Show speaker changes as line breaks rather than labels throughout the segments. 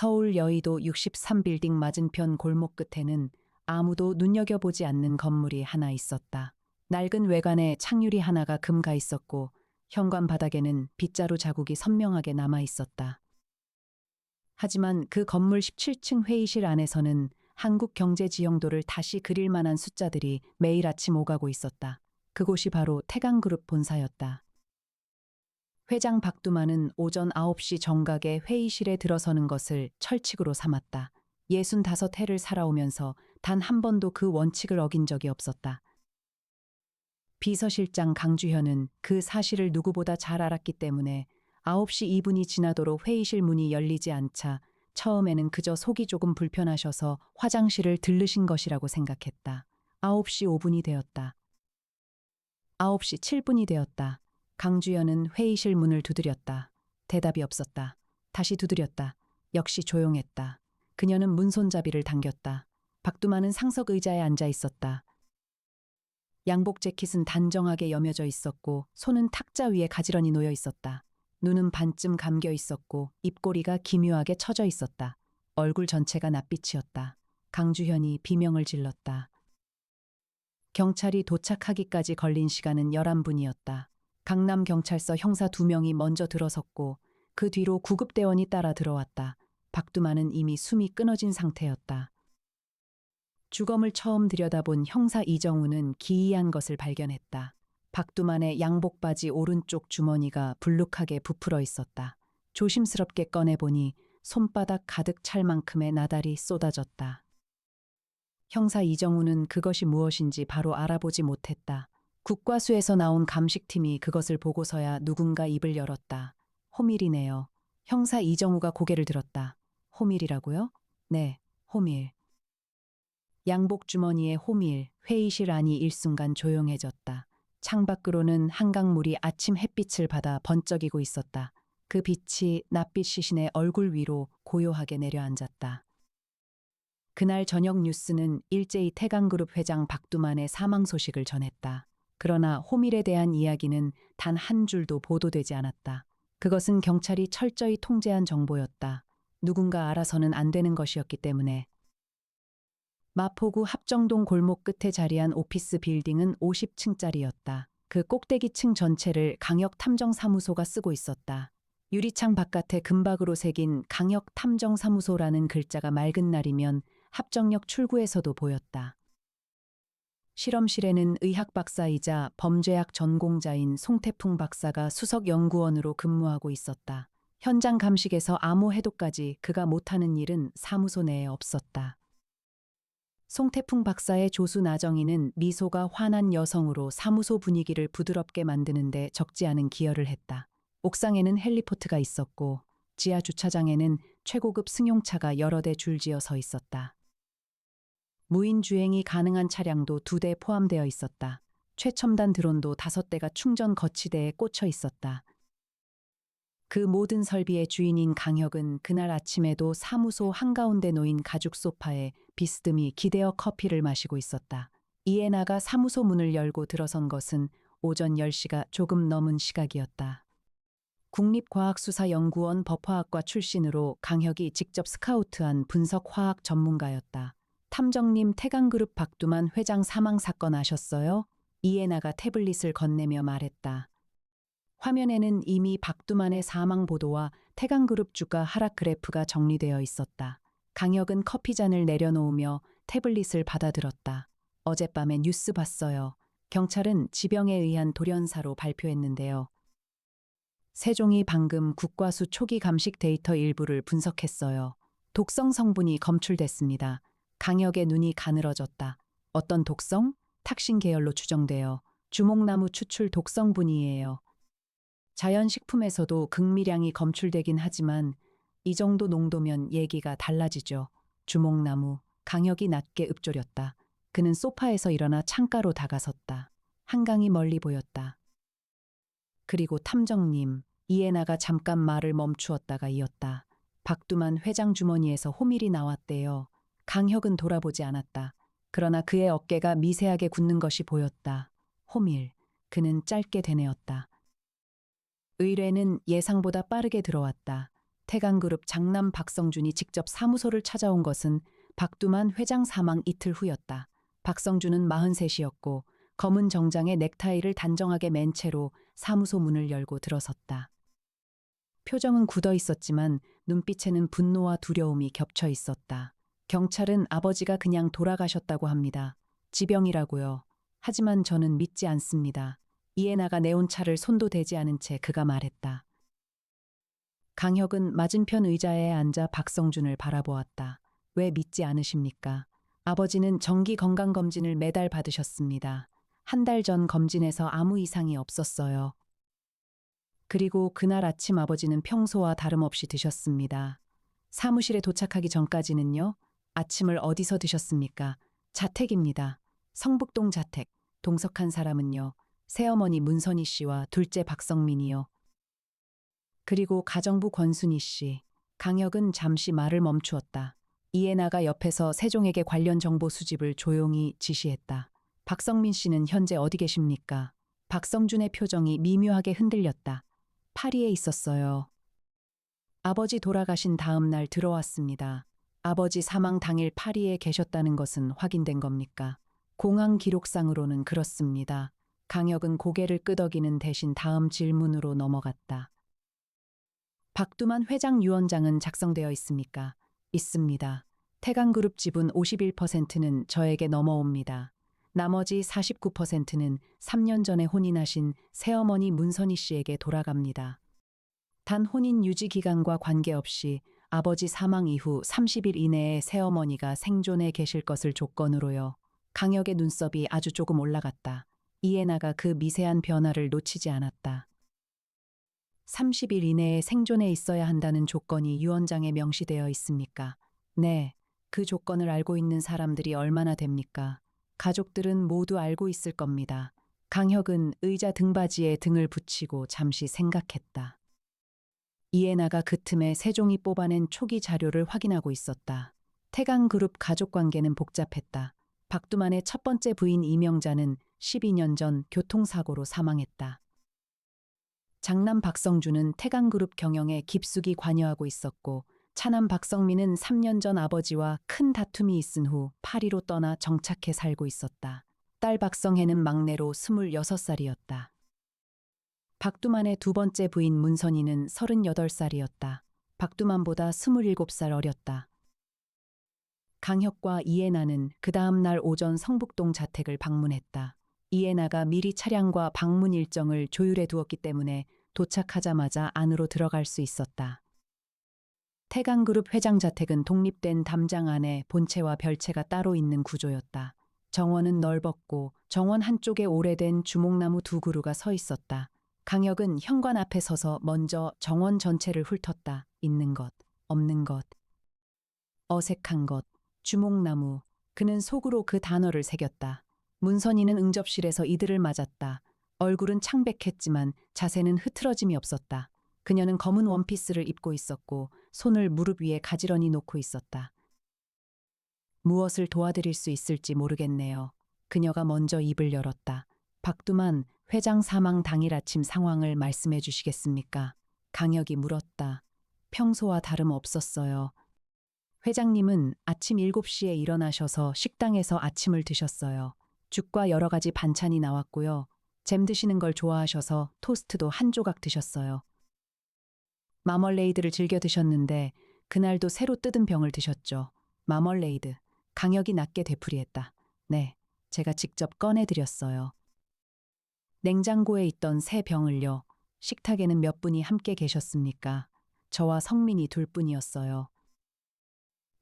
서울 여의도 63빌딩 맞은편 골목 끝에는 아무도 눈여겨보지 않는 건물이 하나 있었다. 낡은 외관에 창유리 하나가 금가 있었고 현관 바닥에는 빗자루 자국이 선명하게 남아 있었다. 하지만 그 건물 17층 회의실 안에서는 한국경제지형도를 다시 그릴 만한 숫자들이 매일 아침 오가고 있었다. 그곳이 바로 태강그룹 본사였다. 회장 박두만은 오전 9시 정각에 회의실에 들어서는 것을 철칙으로 삼았다. 65해를 살아오면서 단 한 번도 그 원칙을 어긴 적이 없었다. 비서실장 강주현은 그 사실을 누구보다 잘 알았기 때문에 9시 2분이 지나도록 회의실 문이 열리지 않자 처음에는 그저 속이 조금 불편하셔서 화장실을 들르신 것이라고 생각했다. 9시 5분이 되었다. 9시 7분이 되었다. 강주현은 회의실 문을 두드렸다. 대답이 없었다. 다시 두드렸다. 역시 조용했다. 그녀는 문손잡이를 당겼다. 박두만은 상석 의자에 앉아 있었다. 양복 재킷은 단정하게 여며져 있었고 손은 탁자 위에 가지런히 놓여 있었다. 눈은 반쯤 감겨 있었고 입꼬리가 기묘하게 처져 있었다. 얼굴 전체가 낯빛이었다. 강주현이 비명을 질렀다. 경찰이 도착하기까지 걸린 시간은 11분이었다. 강남경찰서 형사 2명이 먼저 들어섰고 그 뒤로 구급대원이 따라 들어왔다. 박두만은 이미 숨이 끊어진 상태였다. 주검을 처음 들여다본 형사 이정우는 기이한 것을 발견했다. 박두만의 양복 바지 오른쪽 주머니가 불룩하게 부풀어 있었다. 조심스럽게 꺼내보니 손바닥 가득 찰 만큼의 나달이 쏟아졌다. 형사 이정우는 그것이 무엇인지 바로 알아보지 못했다. 국과수에서 나온 감식팀이 그것을 보고서야 누군가 입을 열었다. 호밀이네요. 형사 이정우가 고개를 들었다. 호밀이라고요? 네, 호밀. 양복 주머니에 호밀, 회의실 안이 일순간 조용해졌다. 창밖으로는 한강물이 아침 햇빛을 받아 번쩍이고 있었다. 그 빛이 낯빛 시신의 얼굴 위로 고요하게 내려앉았다. 그날 저녁 뉴스는 일제히 태강그룹 회장 박두만의 사망 소식을 전했다. 그러나 호밀에 대한 이야기는 단 한 줄도 보도되지 않았다. 그것은 경찰이 철저히 통제한 정보였다. 누군가 알아서는 안 되는 것이었기 때문에. 마포구 합정동 골목 끝에 자리한 오피스 빌딩은 50층짜리였다. 그 꼭대기층 전체를 강역탐정사무소가 쓰고 있었다. 유리창 바깥에 금박으로 새긴 강역탐정사무소라는 글자가 맑은 날이면 합정역 출구에서도 보였다. 실험실에는 의학 박사이자 범죄학 전공자인 송태풍 박사가 수석 연구원으로 근무하고 있었다. 현장 감식에서 암호 해독까지 그가 못하는 일은 사무소 내에 없었다. 송태풍 박사의 조수 나정희는 미소가 환한 여성으로 사무소 분위기를 부드럽게 만드는데 적지 않은 기여를 했다. 옥상에는 헬리포트가 있었고 지하 주차장에는 최고급 승용차가 여러 대 줄지어 서 있었다. 무인 주행이 가능한 차량도 2대 포함되어 있었다. 최첨단 드론도 5대가 충전 거치대에 꽂혀 있었다. 그 모든 설비의 주인인 강혁은 그날 아침에도 사무소 한가운데 놓인 가죽 소파에 비스듬히 기대어 커피를 마시고 있었다. 이해나가 사무소 문을 열고 들어선 것은 오전 10시가 조금 넘은 시각이었다. 국립과학수사연구원 법화학과 출신으로 강혁이 직접 스카우트한 분석화학 전문가였다. 탐정님, 태강그룹 박두만 회장 사망 사건 아셨어요? 이해나가 태블릿을 건네며 말했다. 화면에는 이미 박두만의 사망 보도와 태강그룹 주가 하락 그래프가 정리되어 있었다. 강혁은 커피잔을 내려놓으며 태블릿을 받아들었다. 어젯밤에 뉴스 봤어요. 경찰은 지병에 의한 돌연사로 발표했는데요. 세종이 방금 국과수 초기 감식 데이터 일부를 분석했어요. 독성 성분이 검출됐습니다. 강혁의 눈이 가늘어졌다. 어떤 독성? 탁신 계열로 추정되어 주목나무 추출 독성분이에요. 자연식품에서도 극미량이 검출되긴 하지만 이 정도 농도면 얘기가 달라지죠. 주목나무, 강혁이 낮게 읊조렸다. 그는 소파에서 일어나 창가로 다가섰다. 한강이 멀리 보였다. 그리고 탐정님, 이해나가 잠깐 말을 멈추었다가 이었다. 박두만 회장 주머니에서 호밀이 나왔대요. 강혁은 돌아보지 않았다. 그러나 그의 어깨가 미세하게 굳는 것이 보였다. 호밀, 그는 짧게 되뇌었다. 의뢰는 예상보다 빠르게 들어왔다. 태강그룹 장남 박성준이 직접 사무소를 찾아온 것은 박두만 회장 사망 이틀 후였다. 박성준은 43이었고 검은 정장에 넥타이를 단정하게 맨 채로 사무소 문을 열고 들어섰다. 표정은 굳어 있었지만 눈빛에는 분노와 두려움이 겹쳐 있었다. 경찰은 아버지가 그냥 돌아가셨다고 합니다. 지병이라고요. 하지만 저는 믿지 않습니다. 이해나가 내온 차를 손도 대지 않은 채 그가 말했다. 강혁은 맞은편 의자에 앉아 박성준을 바라보았다. 왜 믿지 않으십니까? 아버지는 정기 건강검진을 매달 받으셨습니다. 한 달 전 검진에서 아무 이상이 없었어요. 그리고 그날 아침 아버지는 평소와 다름없이 드셨습니다. 사무실에 도착하기 전까지는요? 아침을 어디서 드셨습니까? 자택입니다. 성북동 자택. 동석한 사람은요? 새어머니 문선희 씨와 둘째 박성민이요. 그리고 가정부 권순희 씨. 강혁은 잠시 말을 멈추었다. 이해나가 옆에서 세종에게 관련 정보 수집을 조용히 지시했다. 박성민 씨는 현재 어디 계십니까? 박성준의 표정이 미묘하게 흔들렸다. 파리에 있었어요. 아버지 돌아가신 다음 날 들어왔습니다. 아버지 사망 당일 파리에 계셨다는 것은 확인된 겁니까? 공항 기록상으로는 그렇습니다. 강혁은 고개를 끄덕이는 대신 다음 질문으로 넘어갔다. 박두만 회장 유언장은 작성되어 있습니까? 있습니다. 태강그룹 지분 51%는 저에게 넘어옵니다. 나머지 49%는 3년 전에 혼인하신 새어머니 문선희 씨에게 돌아갑니다. 단 혼인 유지 기간과 관계없이 아버지 사망 이후 30일 이내에 새어머니가 생존해 계실 것을 조건으로요. 강혁의 눈썹이 아주 조금 올라갔다. 이해나가 그 미세한 변화를 놓치지 않았다. 30일 이내에 생존해 있어야 한다는 조건이 유언장에 명시되어 있습니까? 네, 그 조건을 알고 있는 사람들이 얼마나 됩니까? 가족들은 모두 알고 있을 겁니다. 강혁은 의자 등받이에 등을 붙이고 잠시 생각했다. 이해나가 그 틈에 세종이 뽑아낸 초기 자료를 확인하고 있었다. 태강그룹 가족관계는 복잡했다. 박두만의 첫 번째 부인 이명자는 12년 전 교통사고로 사망했다. 장남 박성준은 태강그룹 경영에 깊숙이 관여하고 있었고 차남 박성민은 3년 전 아버지와 큰 다툼이 있은 후 파리로 떠나 정착해 살고 있었다. 딸 박성혜는 막내로 26살이었다. 박두만의 두 번째 부인 문선희는 38살이었다. 박두만보다 27살 어렸다. 강혁과 이해나는 그 다음 날 오전 성북동 자택을 방문했다. 이해나가 미리 차량과 방문 일정을 조율해 두었기 때문에 도착하자마자 안으로 들어갈 수 있었다. 태강그룹 회장 자택은 독립된 담장 안에 본체와 별채가 따로 있는 구조였다. 정원은 넓었고 정원 한쪽에 오래된 주목나무 두 그루가 서 있었다. 강혁은 현관 앞에 서서 먼저 정원 전체를 훑었다. 있는 것, 없는 것, 어색한 것, 주목나무. 그는 속으로 그 단어를 새겼다. 문선희는 응접실에서 이들을 맞았다. 얼굴은 창백했지만 자세는 흐트러짐이 없었다. 그녀는 검은 원피스를 입고 있었고 손을 무릎 위에 가지런히 놓고 있었다. 무엇을 도와드릴 수 있을지 모르겠네요. 그녀가 먼저 입을 열었다. 박두만 회장 사망 당일 아침 상황을 말씀해 주시겠습니까? 강혁이 물었다. 평소와 다름없었어요. 회장님은 아침 7시에 일어나셔서 식당에서 아침을 드셨어요. 죽과 여러 가지 반찬이 나왔고요. 잼 드시는 걸 좋아하셔서 토스트도 한 조각 드셨어요. 마멀레이드를 즐겨 드셨는데 그날도 새로 뜯은 병을 드셨죠. 마멀레이드. 강혁이 낮게 되풀이했다. 네, 제가 직접 꺼내드렸어요. 냉장고에 있던 새 병을요. 식탁에는 몇 분이 함께 계셨습니까? 저와 성민이 둘뿐이었어요.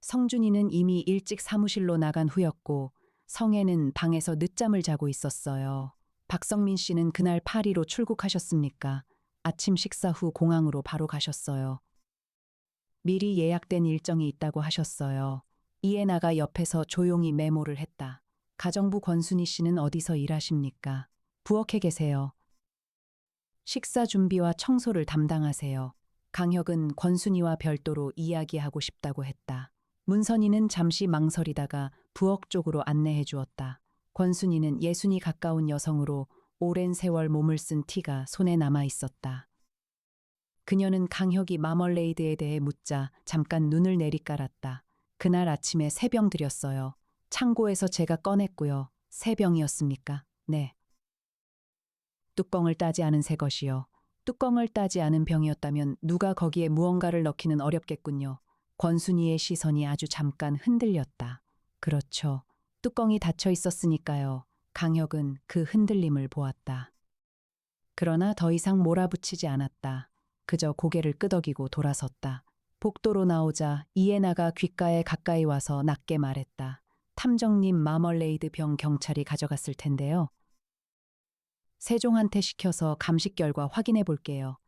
성준이는 이미 일찍 사무실로 나간 후였고 성애는 방에서 늦잠을 자고 있었어요. 박성민 씨는 그날 파리로 출국하셨습니까? 아침 식사 후 공항으로 바로 가셨어요. 미리 예약된 일정이 있다고 하셨어요. 이해나가 옆에서 조용히 메모를 했다. 가정부 권순희 씨는 어디서 일하십니까? 부엌에 계세요. 식사 준비와 청소를 담당하세요. 강혁은 권순희와 별도로 이야기하고 싶다고 했다. 문선희는 잠시 망설이다가 부엌 쪽으로 안내해 주었다. 권순희는 예순이 가까운 여성으로 오랜 세월 몸을 쓴 티가 손에 남아 있었다. 그녀는 강혁이 마멀레이드에 대해 묻자 잠깐 눈을 내리깔았다. 그날 아침에 세 병 드렸어요. 창고에서 제가 꺼냈고요. 세 병이었습니까? 네. 뚜껑을 따지 않은 새 것이요. 뚜껑을 따지 않은 병이었다면 누가 거기에 무언가를 넣기는 어렵겠군요. 권순이의 시선이 아주 잠깐 흔들렸다. 그렇죠. 뚜껑이 닫혀 있었으니까요. 강혁은 그 흔들림을 보았다. 그러나 더 이상 몰아붙이지 않았다. 그저 고개를 끄덕이고 돌아섰다. 복도로 나오자 이에나가 귓가에 가까이 와서 낮게 말했다. 탐정님 마멀레이드 병 경찰이 가져갔을 텐데요. 세종한테 시켜서 감식 결과 확인해 볼게요.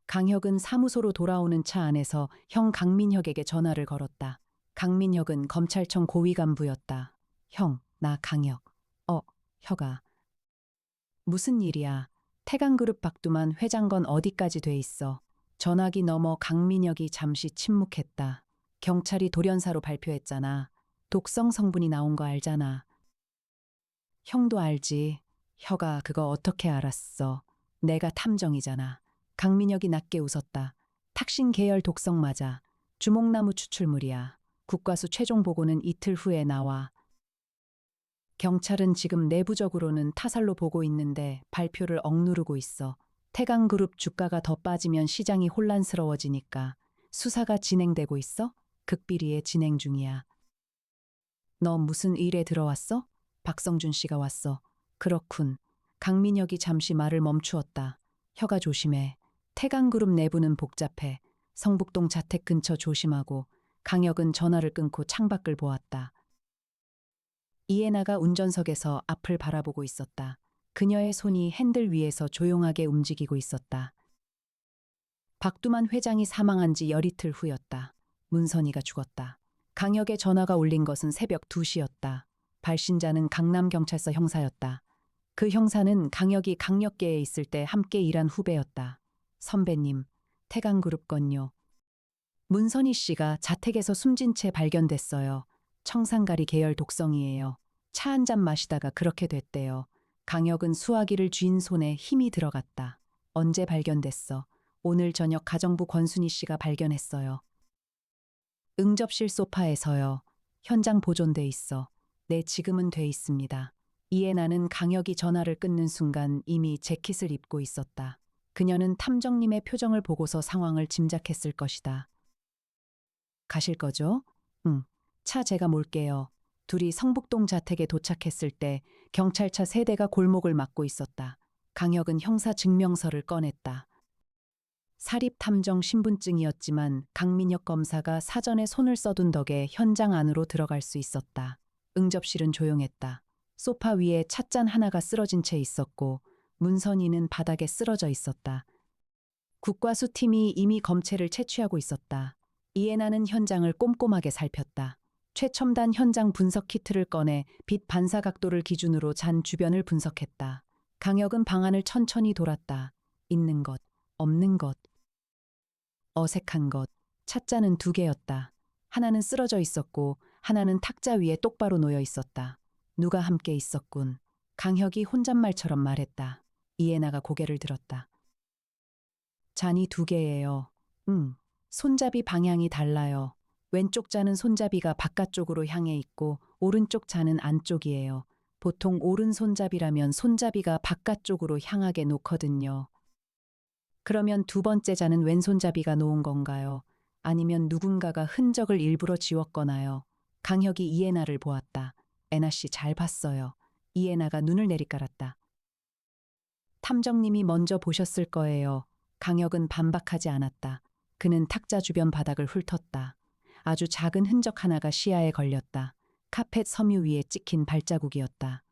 강혁은 사무소로 돌아오는 차 안에서 형 강민혁에게 전화를 걸었다. 강민혁은 검찰청 고위 간부였다. 형, 나 강혁. 혁아. 무슨 일이야? 태강그룹 박두만 회장건 어디까지 돼 있어? 전화기 너머 강민혁이 잠시 침묵했다. 경찰이 돌연사로 발표했잖아. 독성 성분이 나온 거 알잖아. 형도 알지. 혁아, 그거 어떻게 알았어? 내가 탐정이잖아. 강민혁이 낮게 웃었다. 탁신 계열 독성 맞아. 주목나무 추출물이야. 국과수 최종 보고는 이틀 후에 나와. 경찰은 지금 내부적으로는 타살로 보고 있는데 발표를 억누르고 있어. 태강그룹 주가가 더 빠지면 시장이 혼란스러워지니까. 수사가 진행되고 있어? 극비리에 진행 중이야. 너 무슨 일에 들어왔어? 박성준 씨가 왔어. 그렇군. 강민혁이 잠시 말을 멈추었다. 혁아 조심해. 태강그룹 내부는 복잡해. 성북동 자택 근처 조심하고. 강혁은 전화를 끊고 창밖을 보았다. 이에나가 운전석에서 앞을 바라보고 있었다. 그녀의 손이 핸들 위에서 조용하게 움직이고 있었다. 박두만 회장이 사망한 지 열이틀 후였다. 문선이가 죽었다. 강혁의 전화가 울린 것은 새벽 2시였다. 발신자는 강남경찰서 형사였다. 그 형사는 강혁이 강력계에 있을 때 함께 일한 후배였다. 선배님, 태강그룹 건요. 문선희 씨가 자택에서 숨진 채 발견됐어요. 청산가리 계열 독성이에요. 차 한 잔 마시다가 그렇게 됐대요. 강혁은 수화기를 쥔 손에 힘이 들어갔다. 언제 발견됐어? 오늘 저녁 가정부 권순희 씨가 발견했어요. 응접실 소파에서요. 현장 보존돼 있어. 네, 지금은 돼 있습니다. 이에나는 강혁이 전화를 끊는 순간 이미 재킷을 입고 있었다. 그녀는 탐정님의 표정을 보고서 상황을 짐작했을 것이다. 가실 거죠? 응. 차 제가 몰게요. 둘이 성북동 자택에 도착했을 때 경찰차 3대가 골목을 막고 있었다. 강혁은 형사 증명서를 꺼냈다. 사립탐정 신분증이었지만 강민혁 검사가 사전에 손을 써둔 덕에 현장 안으로 들어갈 수 있었다. 응접실은 조용했다. 소파 위에 찻잔 하나가 쓰러진 채 있었고 문선희는 바닥에 쓰러져 있었다. 국과수 팀이 이미 검체를 채취하고 있었다. 이에나는 현장을 꼼꼼하게 살폈다. 최첨단 현장 분석 키트를 꺼내 빛 반사 각도를 기준으로 잔 주변을 분석했다. 강혁은 방안을 천천히 돌았다. 있는 것, 없는 것, 어색한 것. 찻잔은 2개였다. 하나는 쓰러져 있었고 하나는 탁자 위에 똑바로 놓여 있었다. 누가 함께 있었군. 강혁이 혼잣말처럼 말했다. 이에나가 고개를 들었다. 잔이 2개예요. 손잡이 방향이 달라요. 왼쪽 잔은 손잡이가 바깥쪽으로 향해 있고 오른쪽 잔은 안쪽이에요. 보통 오른손잡이라면 손잡이가 바깥쪽으로 향하게 놓거든요. 그러면 2번째 잔은 왼손잡이가 놓은 건가요? 아니면 누군가가 흔적을 일부러 지웠거나요? 강혁이 이에나를 보았다. 에나 씨 잘 봤어요. 이에나가 눈을 내리깔았다. 탐정님이 먼저 보셨을 거예요. 강혁은 반박하지 않았다. 그는 탁자 주변 바닥을 훑었다. 아주 작은 흔적 하나가 시야에 걸렸다. 카펫 섬유 위에 찍힌 발자국이었다.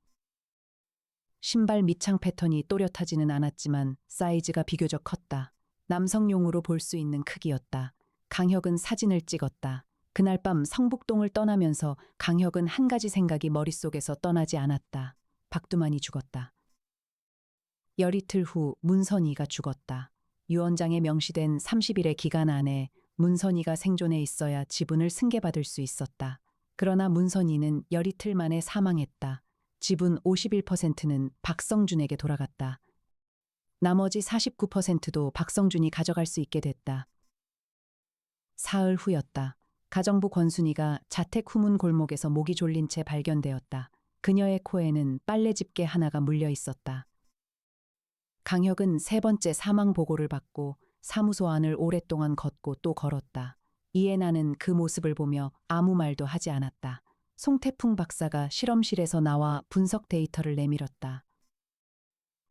신발 밑창 패턴이 또렷하지는 않았지만 사이즈가 비교적 컸다. 남성용으로 볼 수 있는 크기였다. 강혁은 사진을 찍었다. 그날 밤 성북동을 떠나면서 강혁은 한 가지 생각이 머릿속에서 떠나지 않았다. 박두만이 죽었다. 열이틀 후 문선희가 죽었다. 유언장에 명시된 30일의 기간 안에 문선희가 생존해 있어야 지분을 승계받을 수 있었다. 그러나 문선희는 열이틀 만에 사망했다. 지분 51%는 박성준에게 돌아갔다. 나머지 49%도 박성준이 가져갈 수 있게 됐다. 사흘 후였다. 가정부 권순이가 자택 후문 골목에서 목이 졸린 채 발견되었다. 그녀의 코에는 빨래 집게 하나가 물려 있었다. 강혁은 세 번째 사망 보고를 받고 사무소 안을 오랫동안 걷고 또 걸었다. 이해나는 그 모습을 보며 아무 말도 하지 않았다. 송태풍 박사가 실험실에서 나와 분석 데이터를 내밀었다.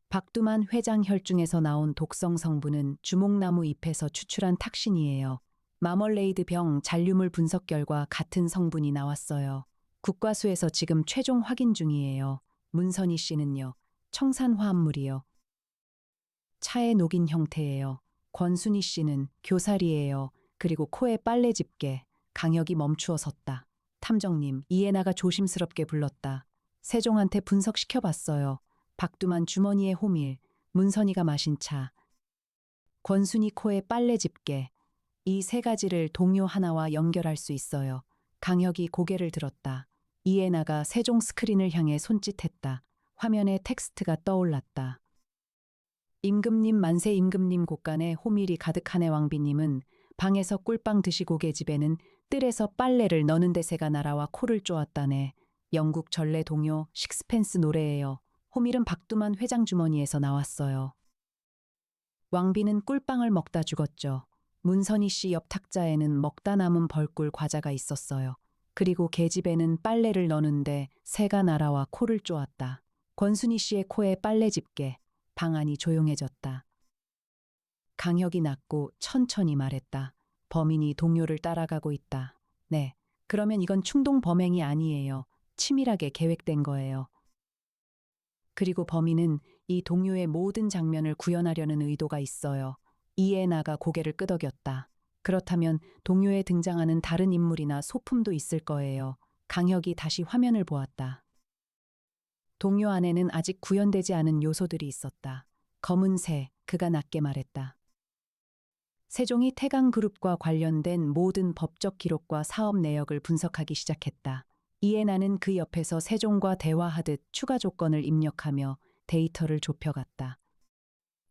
박두만 회장 혈중에서 나온 독성 성분은 주목나무 잎에서 추출한 탁신이에요. 마멀레이드 병 잔류물 분석 결과 같은 성분이 나왔어요. 국과수에서 지금 최종 확인 중이에요. 문선희 씨는요. 청산 화합물이요. 차에 녹인 형태예요. 권순희 씨는 교살이에요. 그리고 코에 빨래 집게. 강혁이 멈추어 섰다. 탐정님, 이해나가 조심스럽게 불렀다. 세종한테 분석시켜봤어요. 박두만 주머니에 호밀, 문선희가 마신 차, 권순희 코에 빨래 집게. 이 세 가지를 동요 하나와 연결할 수 있어요. 강혁이 고개를 들었다. 이해나가 세종 스크린을 향해 손짓했다. 화면에 텍스트가 떠올랐다. 임금님 만세 임금님 곳간에 호밀이 가득하네 왕비님은 방에서 꿀빵 드시고 계집에는 뜰에서 빨래를 넣는 데새가 날아와 코를 쪼았다네. 영국 전래 동요 식스펜스 노래예요. 호밀은 박두만 회장 주머니에서 나왔어요. 왕비는 꿀빵을 먹다 죽었죠. 문선희 씨 옆 탁자에는 먹다 남은 벌꿀 과자가 있었어요. 그리고 계집에는 빨래를 넣는데 새가 날아와 코를 쪼았다. 권순희 씨의 코에 빨래 집게. 방 안이 조용해졌다. 강혁이 낮고 천천히 말했다. 범인이 동료를 따라가고 있다. 네, 그러면 이건 충동 범행이 아니에요. 치밀하게 계획된 거예요. 그리고 범인은 이 동료의 모든 장면을 구현하려는 의도가 있어요. 이해나가 고개를 끄덕였다. 그렇다면 동료에 등장하는 다른 인물이나 소품도 있을 거예요. 강혁이 다시 화면을 보았다. 동요 안에는 아직 구현되지 않은 요소들이 있었다. 검은 새, 그가 낮게 말했다. 세종이 태강그룹과 관련된 모든 법적 기록과 사업 내역을 분석하기 시작했다. 이해나는 그 옆에서 세종과 대화하듯 추가 조건을 입력하며 데이터를 좁혀갔다.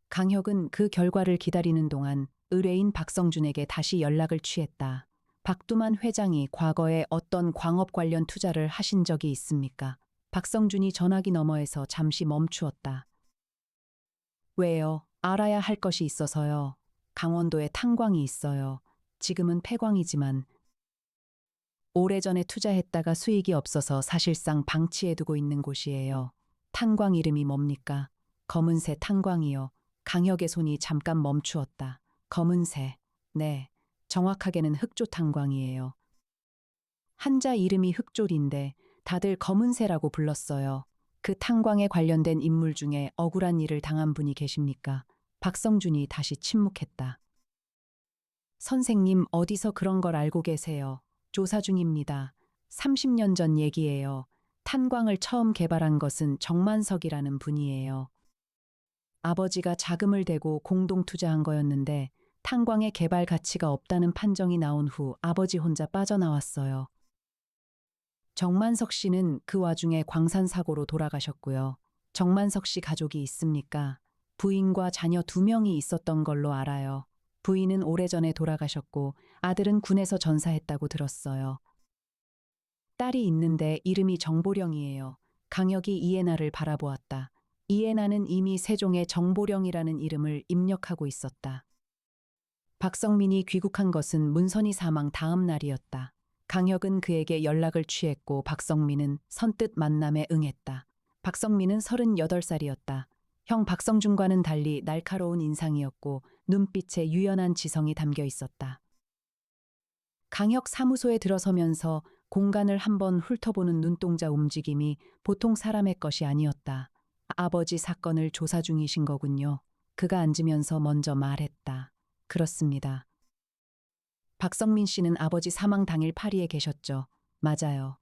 강혁은 그 결과를 기다리는 동안 의뢰인 박성준에게 다시 연락을 취했다. 박두만 회장이 과거에 어떤 광업 관련 투자를 하신 적이 있습니까? 박성준이 전화기 너머에서 잠시 멈추었다. 왜요? 알아야 할 것이 있어서요. 강원도에 탄광이 있어요. 지금은 폐광이지만 오래전에 투자했다가 수익이 없어서 사실상 방치해두고 있는 곳이에요. 탄광 이름이 뭡니까? 검은새 탄광이요. 강혁의 손이 잠깐 멈추었다. 검은새. 네, 정확하게는 흑조 탄광이에요. 한자 이름이 흑졸인데 다들 검은새라고 불렀어요. 그 탄광에 관련된 인물 중에 억울한 일을 당한 분이 계십니까? 박성준이 다시 침묵했다. 선생님, 어디서 그런 걸 알고 계세요? 조사 중입니다. 30년 전 얘기예요. 탄광을 처음 개발한 것은 정만석이라는 분이에요. 아버지가 자금을 대고 공동 투자한 거였는데 탄광의 개발 가치가 없다는 판정이 나온 후 아버지 혼자 빠져나왔어요. 정만석 씨는 그 와중에 광산 사고로 돌아가셨고요. 정만석 씨 가족이 있습니까? 부인과 자녀 2명이 있었던 걸로 알아요. 부인은 오래전에 돌아가셨고 아들은 군에서 전사했다고 들었어요. 딸이 있는데 이름이 정보령이에요. 강혁이 이해나를 바라보았다. 이해나는 이미 세종의 정보령이라는 이름을 입력하고 있었다. 박성민이 귀국한 것은 문선희 사망 다음 날이었다. 강혁은 그에게 연락을 취했고 박성민은 선뜻 만남에 응했다. 박성민은 38살이었다. 형 박성준과는 달리 날카로운 인상이었고 눈빛에 유연한 지성이 담겨 있었다. 강혁 사무소에 들어서면서 공간을 한번 훑어보는 눈동자 움직임이 보통 사람의 것이 아니었다. 아버지 사건을 조사 중이신 거군요. 그가 앉으면서 먼저 말했다. 그렇습니다. 박성민 씨는 아버지 사망 당일 파리에 계셨죠. 맞아요.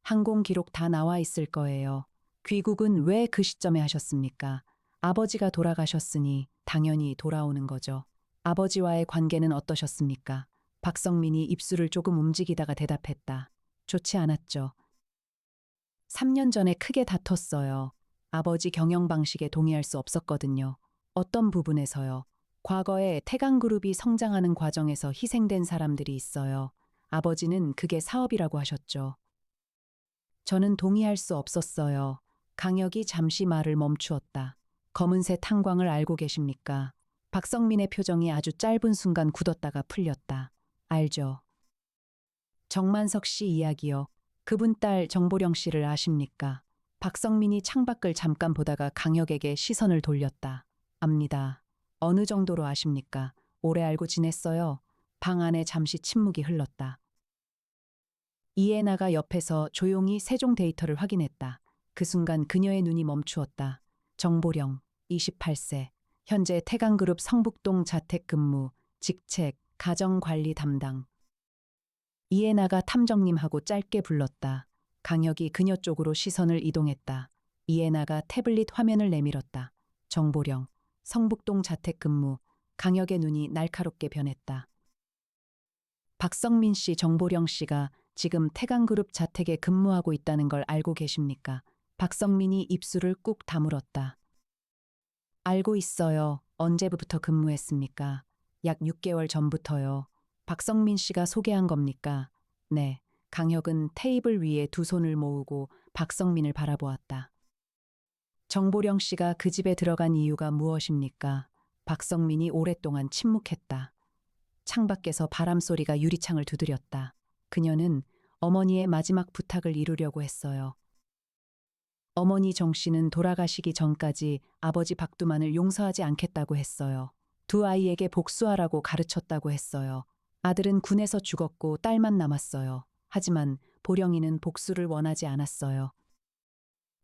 항공 기록 다 나와 있을 거예요. 귀국은 왜 그 시점에 하셨습니까? 아버지가 돌아가셨으니 당연히 돌아오는 거죠. 아버지와의 관계는 어떠셨습니까? 박성민이 입술을 조금 움직이다가 대답했다. 좋지 않았죠. 3년 전에 크게 다퉜어요. 아버지 경영 방식에 동의할 수 없었거든요. 어떤 부분에서요. 과거에 태강그룹이 성장하는 과정에서 희생된 사람들이 있어요. 아버지는 그게 사업이라고 하셨죠. 저는 동의할 수 없었어요. 강혁이 잠시 말을 멈추었다. 검은새 탄광을 알고 계십니까? 박성민의 표정이 아주 짧은 순간 굳었다가 풀렸다. 알죠. 정만석 씨 이야기요. 그분 딸 정보령 씨를 아십니까? 박성민이 창밖을 잠깐 보다가 강혁에게 시선을 돌렸다. 압니다. 어느 정도로 아십니까? 오래 알고 지냈어요. 방 안에 잠시 침묵이 흘렀다. 이해나가 옆에서 조용히 세종 데이터를 확인했다. 그 순간 그녀의 눈이 멈추었다. 정보령, 28세. 현재 태강그룹 성북동 자택근무, 직책, 가정관리 담당. 이해나가 탐정님하고 짧게 불렀다. 강혁이 그녀 쪽으로 시선을 이동했다. 이해나가 태블릿 화면을 내밀었다. 정보령, 성북동 자택근무. 강혁의 눈이 날카롭게 변했다. 박성민 씨, 정보령 씨가 지금 태강그룹 자택에 근무하고 있다는 걸 알고 계십니까? 박성민이 입술을 꾹 다물었다. 알고 있어요. 언제부터 근무했습니까? 약 6개월 전부터요. 박성민 씨가 소개한 겁니까? 네. 강혁은 테이블 위에 두 손을 모으고 박성민을 바라보았다. 정보령 씨가 그 집에 들어간 이유가 무엇입니까? 박성민이 오랫동안 침묵했다. 창밖에서 바람소리가 유리창을 두드렸다. 그녀는 어머니의 마지막 부탁을 이루려고 했어요. 어머니 정 씨는 돌아가시기 전까지 아버지 박두만을 용서하지 않겠다고 했어요. 두 아이에게 복수하라고 가르쳤다고 했어요. 아들은 군에서 죽었고 딸만 남았어요. 하지만 보령이는 복수를 원하지 않았어요.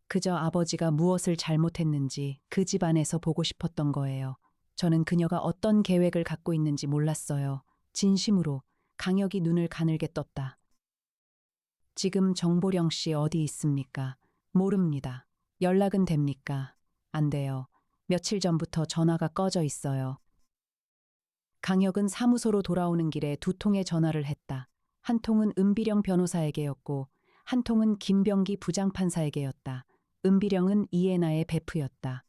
그저 아버지가 무엇을 잘못했는지 그 집안에서 보고 싶었던 거예요. 저는 그녀가 어떤 계획을 갖고 있는지 몰랐어요. 진심으로 강혁이 눈을 가늘게 떴다. 지금 정보령 씨 어디 있습니까? 모릅니다. 연락은 됩니까? 안 돼요. 며칠 전부터 전화가 꺼져 있어요. 강혁은 사무소로 돌아오는 길에 두 통의 전화를 했다. 한 통은 은비령 변호사에게였고 한 통은 김병기 부장판사에게였다. 은비령은 이해나의 베프였다.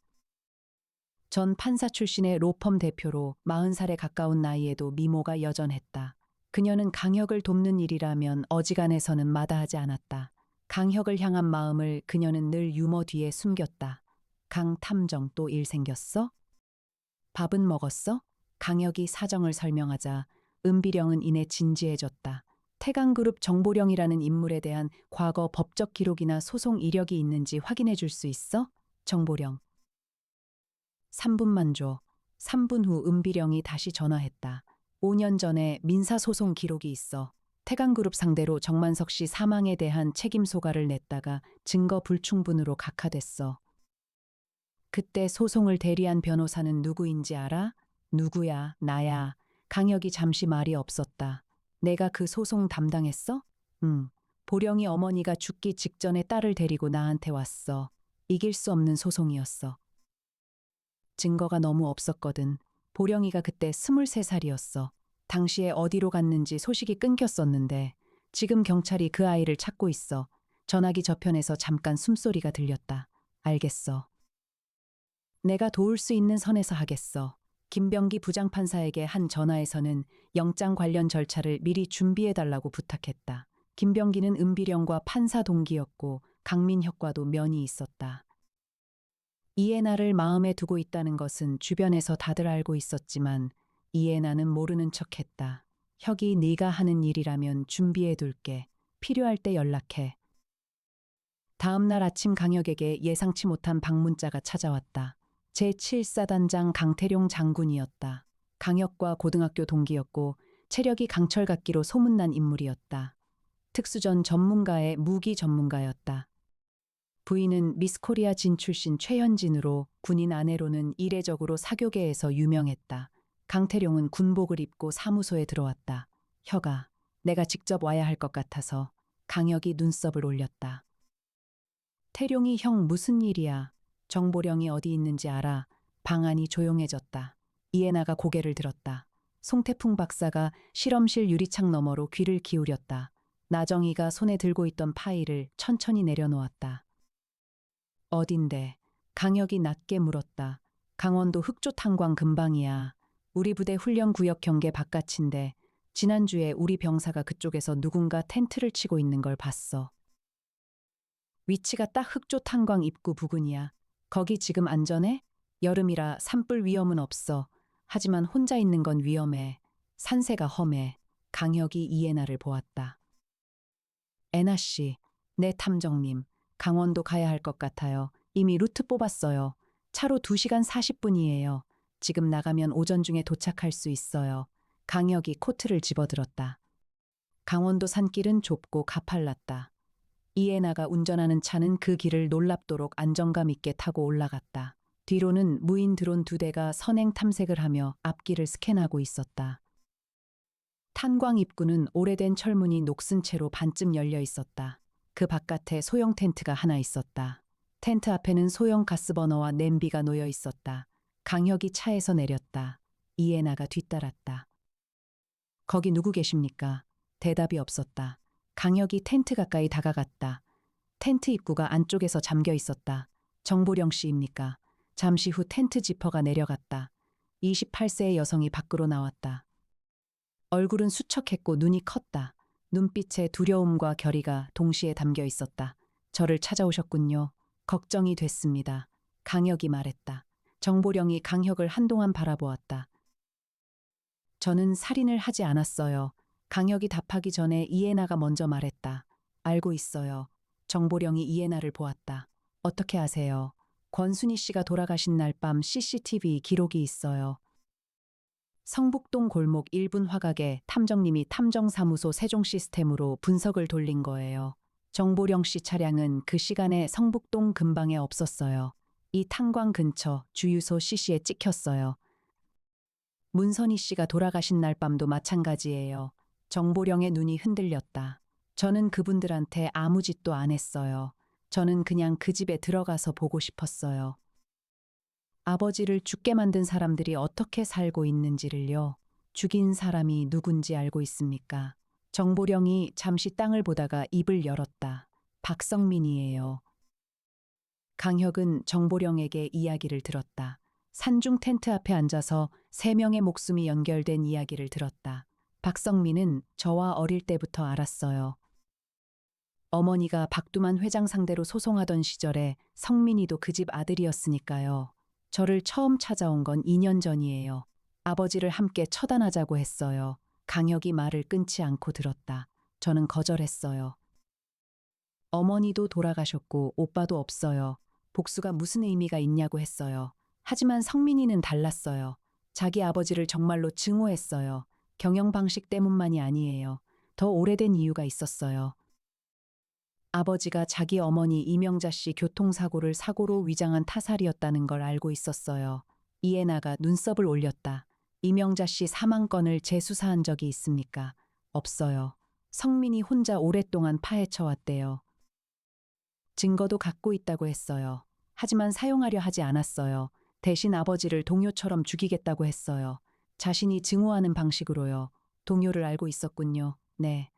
전 판사 출신의 로펌 대표로 40살에 가까운 나이에도 미모가 여전했다. 그녀는 강혁을 돕는 일이라면 어지간해서는 마다하지 않았다. 강혁을 향한 마음을 그녀는 늘 유머 뒤에 숨겼다. 강 탐정 또 일 생겼어? 밥은 먹었어? 강혁이 사정을 설명하자 은비령은 이내 진지해졌다. 태강그룹 정보령이라는 인물에 대한 과거 법적 기록이나 소송 이력이 있는지 확인해 줄 수 있어? 정보령. 3분만 줘. 3분 후 은비령이 다시 전화했다. 5년 전에 민사소송 기록이 있어. 태강그룹 상대로 정만석 씨 사망에 대한 책임 소가를 냈다가 증거 불충분으로 각하됐어. 그때 소송을 대리한 변호사는 누구인지 알아? 누구야? 나야. 강혁이 잠시 말이 없었다. 내가 그 소송 담당했어? 응. 보령이 어머니가 죽기 직전에 딸을 데리고 나한테 왔어. 이길 수 없는 소송이었어. 증거가 너무 없었거든. 보령이가 그때 23살이었어. 당시에 어디로 갔는지 소식이 끊겼었는데 지금 경찰이 그 아이를 찾고 있어. 전화기 저편에서 잠깐 숨소리가 들렸다. 알겠어. 내가 도울 수 있는 선에서 하겠어. 김병기 부장판사에게 한 전화에서는 영장 관련 절차를 미리 준비해달라고 부탁했다. 김병기는 은비령과 판사 동기였고 강민혁과도 면이 있었다. 이해나를 마음에 두고 있다는 것은 주변에서 다들 알고 있었지만 이해나는 모르는 척했다. 혁이 네가 하는 일이라면 준비해둘게. 필요할 때 연락해. 다음 날 아침 강혁에게 예상치 못한 방문자가 찾아왔다. 제7사단장 강태룡 장군이었다. 강혁과 고등학교 동기였고 체력이 강철 같기로 소문난 인물이었다. 특수전 전문가의 무기 전문가였다. 부인은 미스코리아 진 출신 최현진으로 군인 아내로는 이례적으로 사교계에서 유명했다. 강태룡은 군복을 입고 사무소에 들어왔다. 혁아, 내가 직접 와야 할 것 같아서. 강혁이 눈썹을 올렸다. 태룡이 형 무슨 일이야? 정보령이 어디 있는지 알아. 방 안이 조용해졌다. 이해나가 고개를 들었다. 송태풍 박사가 실험실 유리창 너머로 귀를 기울였다. 나정이가 손에 들고 있던 파일을 천천히 내려놓았다. 어딘데? 강혁이 낮게 물었다. 강원도 흑조탄광 근방이야. 우리 부대 훈련 구역 경계 바깥인데 지난주에 우리 병사가 그쪽에서 누군가 텐트를 치고 있는 걸 봤어. 위치가 딱 흑조탄광 입구 부근이야. 거기 지금 안전해? 여름이라 산불 위험은 없어. 하지만 혼자 있는 건 위험해. 산세가 험해. 강혁이 이해나를 보았다. 애나 씨, 네 탐정님, 강원도 가야 할 것 같아요. 이미 루트 뽑았어요. 차로 2시간 40분이에요. 지금 나가면 오전 중에 도착할 수 있어요. 강혁이 코트를 집어들었다. 강원도 산길은 좁고 가팔랐다. 이에나가 운전하는 차는 그 길을 놀랍도록 안정감 있게 타고 올라갔다. 뒤로는 무인 드론 2대가 선행 탐색을 하며 앞길을 스캔하고 있었다. 탄광 입구는 오래된 철문이 녹슨 채로 반쯤 열려 있었다. 그 바깥에 소형 텐트가 하나 있었다. 텐트 앞에는 소형 가스버너와 냄비가 놓여 있었다. 강혁이 차에서 내렸다. 이에나가 뒤따랐다. 거기 누구 계십니까? 대답이 없었다. 강혁이 텐트 가까이 다가갔다. 텐트 입구가 안쪽에서 잠겨 있었다. 정보령 씨입니까? 잠시 후 텐트 지퍼가 내려갔다. 28세의 여성이 밖으로 나왔다. 얼굴은 수척했고 눈이 컸다. 눈빛에 두려움과 결의가 동시에 담겨 있었다. 저를 찾아오셨군요. 걱정이 됐습니다. 강혁이 말했다. 정보령이 강혁을 한동안 바라보았다. 저는 살인을 하지 않았어요. 강혁이 답하기 전에 이에나가 먼저 말했다. 알고 있어요. 정보령이 이에나를 보았다. 어떻게 아세요? 권순희 씨가 돌아가신 날 밤 CCTV 기록이 있어요. 성북동 골목 1분 화각에 탐정님이 탐정사무소 세종 시스템으로 분석을 돌린 거예요. 정보령 씨 차량은 그 시간에 성북동 근방에 없었어요. 이 탄광 근처 주유소 CC에 찍혔어요. 문선희 씨가 돌아가신 날 밤도 마찬가지예요. 정보령의 눈이 흔들렸다. 저는 그분들한테 아무 짓도 안 했어요. 저는 그냥 그 집에 들어가서 보고 싶었어요. 아버지를 죽게 만든 사람들이 어떻게 살고 있는지를요. 죽인 사람이 누군지 알고 있습니까? 정보령이 잠시 땅을 보다가 입을 열었다. 박성민이에요. 강혁은 정보령에게 이야기를 들었다. 산중 텐트 앞에 앉아서 3명의 목숨이 연결된 이야기를 들었다. 박성민은 저와 어릴 때부터 알았어요. 어머니가 박두만 회장 상대로 소송하던 시절에 성민이도 그 집 아들이었으니까요. 저를 처음 찾아온 건 2년 전이에요. 아버지를 함께 처단하자고 했어요. 강혁이 말을 끊지 않고 들었다. 저는 거절했어요. 어머니도 돌아가셨고 오빠도 없어요. 복수가 무슨 의미가 있냐고 했어요. 하지만 성민이는 달랐어요. 자기 아버지를 정말로 증오했어요. 경영 방식 때문만이 아니에요. 더 오래된 이유가 있었어요. 아버지가 자기 어머니 이명자 씨 교통사고를 사고로 위장한 타살이었다는 걸 알고 있었어요. 이에나가 눈썹을 올렸다. 이명자 씨 사망 건을 재수사한 적이 있습니까? 없어요. 성민이 혼자 오랫동안 파헤쳐왔대요. 증거도 갖고 있다고 했어요. 하지만 사용하려 하지 않았어요. 대신 아버지를 동요처럼 죽이겠다고 했어요. 자신이 증오하는 방식으로요. 동요를 알고 있었군요. 네.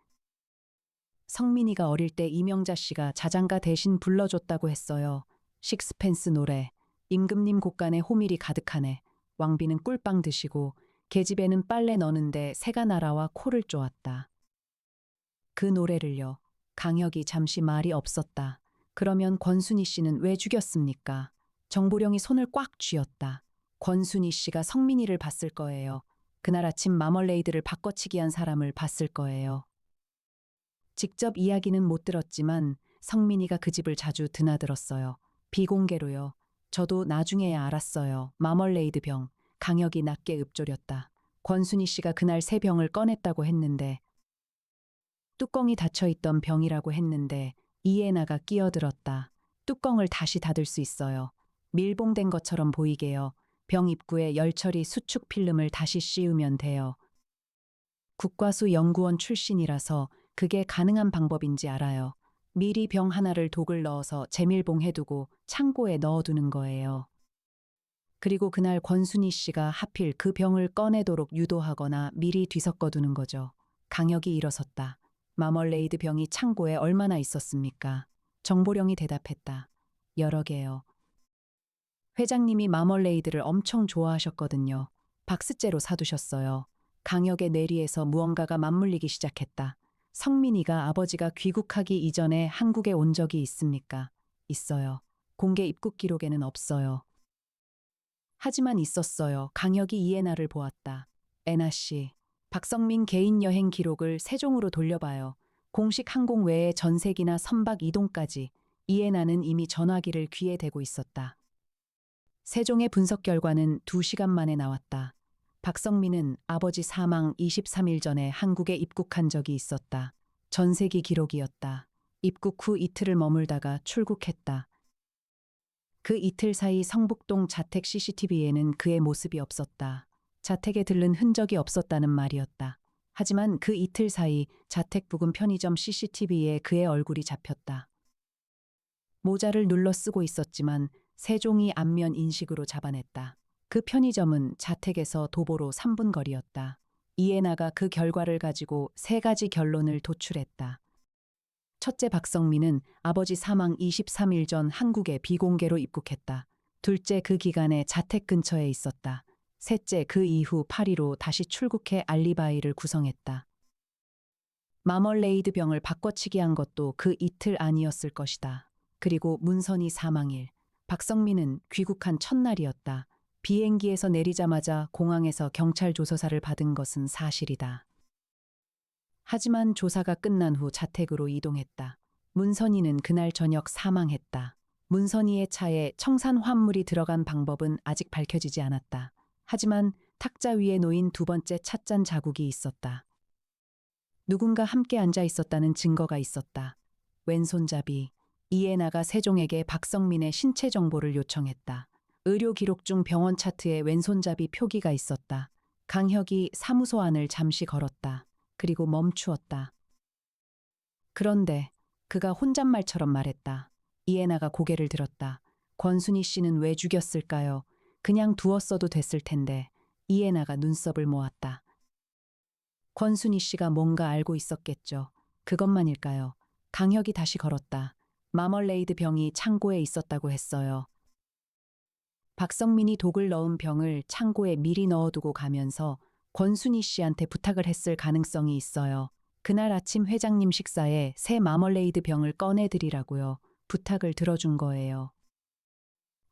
성민이가 어릴 때 이명자 씨가 자장가 대신 불러줬다고 했어요. 식스펜스 노래. 임금님 곡간에 호밀이 가득하네. 왕비는 꿀빵 드시고 계집애는 빨래 넣는데 새가 날아와 코를 쪼았다. 그 노래를요. 강혁이 잠시 말이 없었다. 그러면 권순희 씨는 왜 죽였습니까? 정보령이 손을 꽉 쥐었다. 권순희 씨가 성민이를 봤을 거예요. 그날 아침 마멀레이드를 바꿔치기 한 사람을 봤을 거예요. 직접 이야기는 못 들었지만 성민이가 그 집을 자주 드나들었어요. 비공개로요. 저도 나중에야 알았어요. 마멀레이드 병. 강혁이 낮게 읊조렸다. 권순희 씨가 그날 3병을 꺼냈다고 했는데 뚜껑이 닫혀있던 병이라고 했는데 이에나가 끼어들었다. 뚜껑을 다시 닫을 수 있어요. 밀봉된 것처럼 보이게요. 병 입구에 열처리 수축 필름을 다시 씌우면 돼요. 국과수 연구원 출신이라서 그게 가능한 방법인지 알아요. 미리 병 하나를 독을 넣어서 재밀봉해두고 창고에 넣어두는 거예요. 그리고 그날 권순희 씨가 하필 그 병을 꺼내도록 유도하거나 미리 뒤섞어두는 거죠. 강혁이 일어섰다. 마멀레이드 병이 창고에 얼마나 있었습니까? 정보령이 대답했다. 여러 개요. 회장님이 마멀레이드를 엄청 좋아하셨거든요. 박스째로 사두셨어요. 강혁의 내리에서 무언가가 맞물리기 시작했다. 성민이가 아버지가 귀국하기 이전에 한국에 온 적이 있습니까? 있어요. 공개 입국 기록에는 없어요. 하지만 있었어요. 강혁이 이해나를 보았다. 애나 씨, 박성민 개인 여행 기록을 세종으로 돌려봐요. 공식 항공 외에 전세기나 선박 이동까지 이해나는 이미 전화기를 귀에 대고 있었다. 세종의 분석 결과는 2시간 만에 나왔다. 박성민은 아버지 사망 23일 전에 한국에 입국한 적이 있었다. 전세기 기록이었다. 입국 후 이틀을 머물다가 출국했다. 그 이틀 사이 성북동 자택 CCTV에는 그의 모습이 없었다. 자택에 들른 흔적이 없었다는 말이었다. 하지만 그 이틀 사이 자택 부근 편의점 CCTV에 그의 얼굴이 잡혔다. 모자를 눌러 쓰고 있었지만 세종이 안면 인식으로 잡아냈다. 그 편의점은 자택에서 도보로 3분 거리였다. 이해나가 그 결과를 가지고 3가지 결론을 도출했다. 첫째, 박성민은 아버지 사망 23일 전 한국에 비공개로 입국했다. 둘째, 그 기간에 자택 근처에 있었다. 셋째, 그 이후 파리로 다시 출국해 알리바이를 구성했다. 마멀레이드 병을 바꿔치기 한 것도 그 이틀 아니었을 것이다. 그리고 문선이 사망일, 박성민은 귀국한 첫날이었다. 비행기에서 내리자마자 공항에서 경찰 조서사를 받은 것은 사실이다. 하지만 조사가 끝난 후 자택으로 이동했다. 문선이는 그날 저녁 사망했다. 문선이의 차에 청산 화물이 들어간 방법은 아직 밝혀지지 않았다. 하지만 탁자 위에 놓인 2번째 찻잔 자국이 있었다. 누군가 함께 앉아 있었다는 증거가 있었다. 왼손잡이. 이해나가 세종에게 박성민의 신체 정보를 요청했다. 의료 기록 중 병원 차트에 왼손잡이 표기가 있었다. 강혁이 사무소 안을 잠시 걸었다. 그리고 멈추었다. 그런데 그가 혼잣말처럼 말했다. 이해나가 고개를 들었다. 권순희 씨는 왜 죽였을까요? 그냥 두었어도 됐을 텐데. 이해나가 눈썹을 모았다. 권순희 씨가 뭔가 알고 있었겠죠. 그것만일까요? 강혁이 다시 걸었다. 마멀레이드 병이 창고에 있었다고 했어요. 박성민이 독을 넣은 병을 창고에 미리 넣어두고 가면서 권순희 씨한테 부탁을 했을 가능성이 있어요. 그날 아침 회장님 식사에 새 마멀레이드 병을 꺼내드리라고요. 부탁을 들어준 거예요.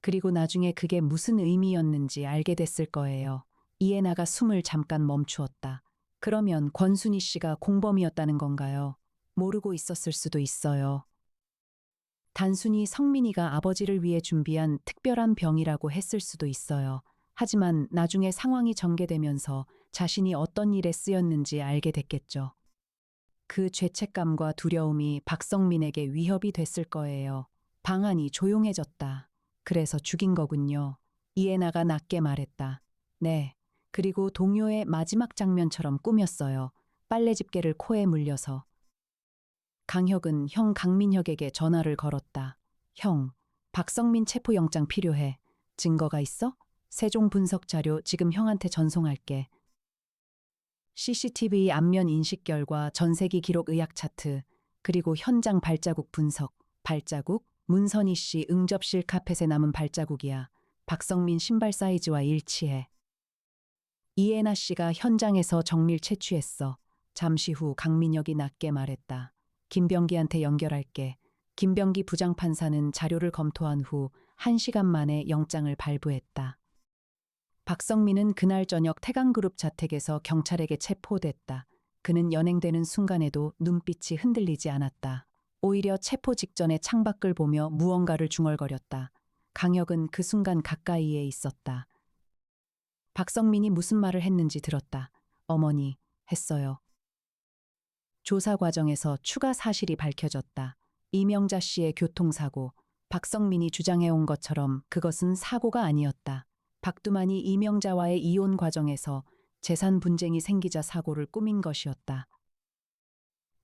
그리고 나중에 그게 무슨 의미였는지 알게 됐을 거예요. 이해나가 숨을 잠깐 멈추었다. 그러면 권순희 씨가 공범이었다는 건가요? 모르고 있었을 수도 있어요. 단순히 성민이가 아버지를 위해 준비한 특별한 병이라고 했을 수도 있어요. 하지만 나중에 상황이 전개되면서 자신이 어떤 일에 쓰였는지 알게 됐겠죠. 그 죄책감과 두려움이 박성민에게 위협이 됐을 거예요. 방안이 조용해졌다. 그래서 죽인 거군요. 이해나가 낮게 말했다. 네. 그리고 동요의 마지막 장면처럼 꾸몄어요. 빨래 집게를 코에 물려서. 강혁은 형 강민혁에게 전화를 걸었다. 형, 박성민 체포영장 필요해. 증거가 있어? 세종 분석 자료 지금 형한테 전송할게. CCTV 안면 인식 결과 전세기 기록 의학 차트, 그리고 현장 발자국 분석. 발자국? 문선희 씨 응접실 카펫에 남은 발자국이야. 박성민 신발 사이즈와 일치해. 이해나 씨가 현장에서 정밀 채취했어. 잠시 후 강민혁이 낮게 말했다. 김병기한테 연결할게. 김병기 부장판사는 자료를 검토한 후 1시간 만에 영장을 발부했다. 박성민은 그날 저녁 태강그룹 자택에서 경찰에게 체포됐다. 그는 연행되는 순간에도 눈빛이 흔들리지 않았다. 오히려 체포 직전에 창밖을 보며 무언가를 중얼거렸다. 강혁은 그 순간 가까이에 있었다. 박성민이 무슨 말을 했는지 들었다. 어머니, 했어요. 조사 과정에서 추가 사실이 밝혀졌다. 이명자 씨의 교통사고, 박성민이 주장해온 것처럼 그것은 사고가 아니었다. 박두만이 이명자와의 이혼 과정에서 재산 분쟁이 생기자 사고를 꾸민 것이었다.